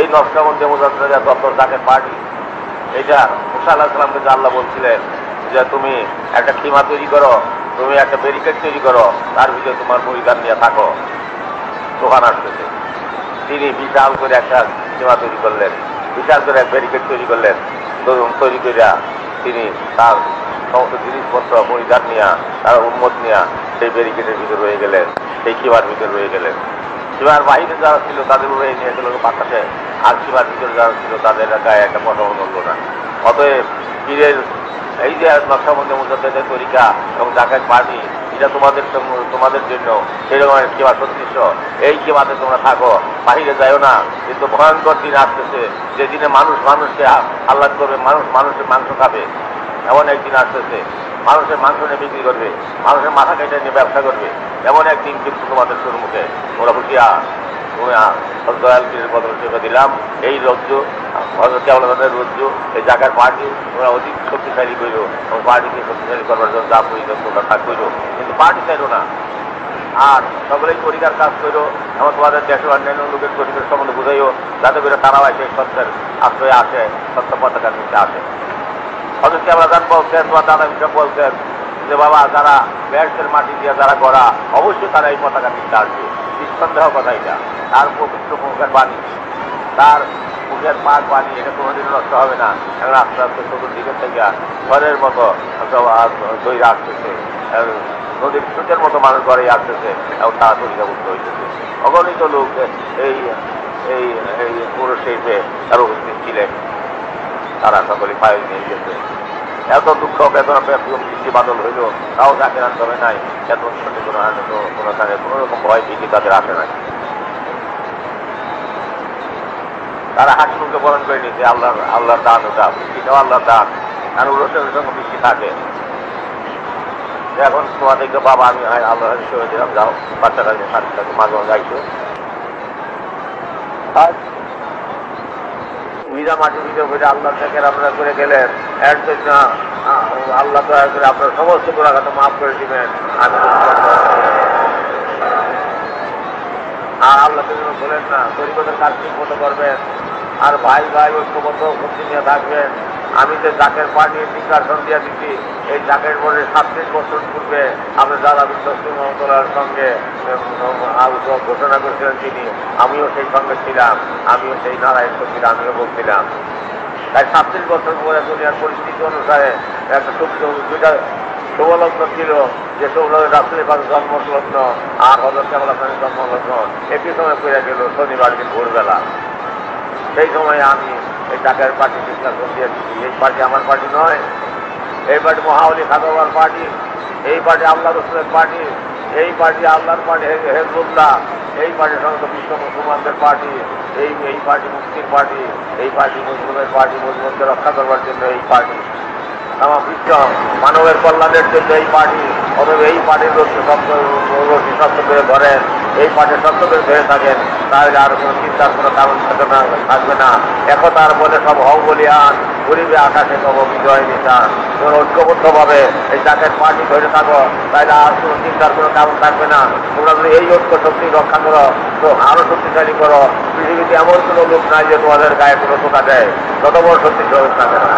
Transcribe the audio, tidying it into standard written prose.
এই নকশবন্দি মুজাদ্দিদা দপ্তর জাকের পার্টি, এটা মুসা আলাইহিস সালামকে যে আল্লাহ বলছিলেন যে তুমি একটা খিমা তৈরি করো, তুমি একটা ব্যারিকেড তৈরি করো, তার ভিতরে তোমার পরিধান নিয়ে থাকো, দোকান আসতেছে। তিনি বিশাল করে একটা খিমা তৈরি করলেন, বিশাল করে এক ব্যারিকেড তৈরি করলেন। তৈরি করিয়া তিনি তার সমস্ত জিনিসপত্র পরিধান নিয়ে, তার উম্মত নিয়ে সেই ব্যারিকেডের ভিতরে রয়ে গেলেন, সেই খিমার ভিতরে রয়ে গেলেন। সীমার বাহিরে যারা ছিল তাদের উপরে নিয়ে গেল বাতাসে, আর সীমার ভিতরে যারা ছিল তাদের গায়ে একটা পটল করল না। অতএব পীরের এই যে নকশবন্দি মুজাদ্দিদের তরিকা এবং জাকাত পার্টি, এটা তোমাদের জন্য সেরকম কিবা সদৃশ্য। এই কিবাতে তোমরা থাকো, বাহিরে যাইও না। কিন্তু ভয়ঙ্কর দিন আসতেছে, যেদিনে মানুষ মানুষকে আহ্লাদ করবে, মানুষ মানুষের মাংস খাবে। এমন একদিন আসতেছে, মানুষের মাংস নিয়ে বিক্রি করবে, মানুষের মাথা কেটে নিয়ে ব্যবসা করবে। এমন একদিন কিন্তু তোমাদের সম্মুখে। তোমরা হুঁশিয়া, তুমি দয়াল পীরের বদল চেপে দিলাম। এই রজ্জু কেবলদের রজ্জু, এই জায়গার পার্টি তোমরা অধিক শক্তিশালী করো এবং পার্টিকে শক্তিশালী করবার জন্য যা প্রয়োজন তোমরা কাজ করো, কিন্তু পার্টি চাইলো না। আর সকলেই তরিকার কাজ করো, এবং তোমাদের দেশের অন্যান্য লোকের তরিকার সম্বন্ধে বুঝাইও, যাতে করে তারাও সেই সত্যের আশ্রয়ে আসে, সত্য পতাকার নিচে আসে। অথচ আমরা জান বলছেন, তোমার দাদা বিষয় বলছেন যে বাবা যারা ব্যাসের মাটি দিয়ে যারা গড়া, অবশ্যই তারা এই পতাকার নিচে আসবে, নিঃসন্দেহ কথা। এটা তার পবিত্র মুখের বাণী, তার মুখের পাক বাণী, এটা কোনোদিন নষ্ট হবে না। এখন আস্তে আস্তে চতুর্দিকের থেকে ঘরের মতো দইরা আসতেছে, নদীর স্রোতের মতো মানুষ ঘরে আসতেছে এবং তারা তরিকাভুক্ত হইতেছে। অগণিত লোক এই এই এই পুরো শিল্পে তার উপস্থিত ছিলেন, তারা সকলে পায়ে নিয়ে গেছে। এত দুঃখ বেদনা বৃষ্টি বাদল হইল, তাও জাকের আন্দোলনে নাই, এত কোনো আনন্দ কোনোখানে কোনো রকম ভয় ভীতি তাদের আসে নাই। তারা হাসি মুখে বরণ করে নিয়েছে আল্লাহর দান, ওটা বৃষ্টিটাও আল্লাহর দান। আর রোষের সঙ্গে বৃষ্টি থাকে। এখন তোমাদেরকে বাবা আমি আল্লাহ হিসেবে দিলাম, যাও বাচ্চাটা শান্তিটাকে মাঝে মাঝে গাইছো। আজ ভিজা মাটির ভিতরে করে আল্লাহ থেকে আপনারা করে গেলেন, এর জন্য আল্লাহ দয়া করে আপনার সমস্ত গুণাঘাত মাফ করে দিবেন। আর আল্লাহ জন্য বলেন না, তরিকতের কাজ ঠিক মতো করবেন, আর ভাই ভাই ঐক্যবদ্ধ শক্তি নিয়ে থাকবেন। আমি যে জাকের পার্টির নির্বাচন দিয়ে দিচ্ছি, এই জাকের পরে 37 বছর পূর্বে আপনি দাদা বিশ্বস্ত মহতলার সঙ্গে ঘোষণা করেছিলেন তিনি, আমিও সেই সঙ্গে ছিলাম, আমিও সেই নারায়ণ ছিলাম, আমিও বলছিলাম। তাই 37 বছর পরে দুনিয়ার পরিস্থিতি অনুসারে একটা দুইটা শুভলগ্ন ছিল, যে শুভলগ্ন রাসূলের পাক জন্মলগ্ন আর হযরত কেবল আপনার জন্মলগ্ন একই সময় পেয়ে গেল শনিবার দিন ভোরবেলা। সেই সময় আমি এই জাকের পার্টি নির্বাচন দিয়ে দিচ্ছি। এই পার্টি আমার পার্টি নয়, এই পার্টি মহাওলি খাদওয়ার পার্টি, এই পার্টি আল্লাহ রসুলের পার্টি, এই পার্টি আল্লাহর পার্টি হেজবুল্লাহ, এই পার্টি সমস্ত বিশ্ব মুসলমানদের পার্টি, এই পার্টি মুক্তির পার্টি, এই পার্টি মুসলিমের পার্টি, মুসলিমকে রক্ষা করবার জন্য এই পার্টি, আমার বিশ্ব মানবের কল্যাণের জন্য এই পার্টি। অথবা এই পার্টির রশি শক্ত করে ধরেন, এই পার্টির শক্ত করে ধরে থাকেন, তাহলে আর কোনো চিন্তার কোনো কারণ থাকবে না। একতার বলে সব হও বলিয়ান, গরিবে আকাশে তব বিজয় নিশান। তোমরা ঐক্যবদ্ধভাবে এই জাকের পার্টি ধরে থাকো, তাহলে আর কোনো চিন্তার কোনো কারণ থাকবে না। তোমরা যদি এই ঐক্য শক্তি রক্ষা করো, তো আরো শক্তিশালী করো। পৃথিবীতে এমন কোনো লোক নাই যে তোমাদের গায়ে কোনো টোকা দেয়, তত বড় শক্তিশালী থাকে না।